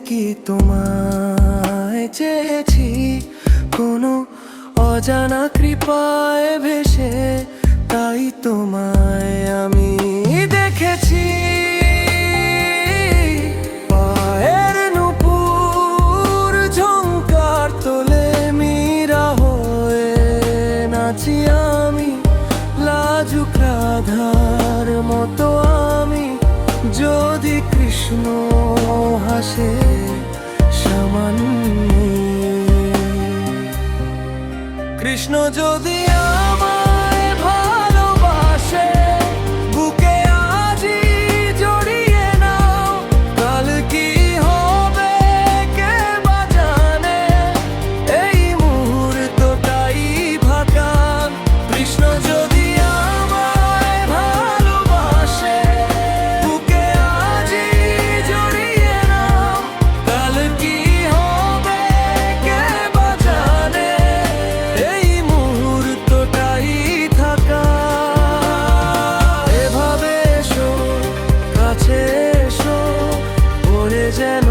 কি তোমায় চেয়েছি কোনো অজানা কৃপায় ভেসে, তাই তোমায় আমি দেখেছি। পায়ের নূপুর ঝংকার তোলে মীরা হয়ে নাচি আমি, লাজুক রাধার মতো আমি। যদি কৃষ্ণ হাসে সামান্য, কৃষ্ণ যদি আমায় ভালোবাসে, বুকে আজি জড়িয়ে নাও। কাল কি হবে কে বা জানে, এই মুহূর্তটাই ভাকান। কৃষ্ণ যদি আমায় ভালোবাসে, বুকে আজি জড়িয়ে নাও। কাল কি হবে কে বা জানে, এই মুহূর্তটাই থাকা। এভাবে এসো, কাছে এসো, ওরে যেন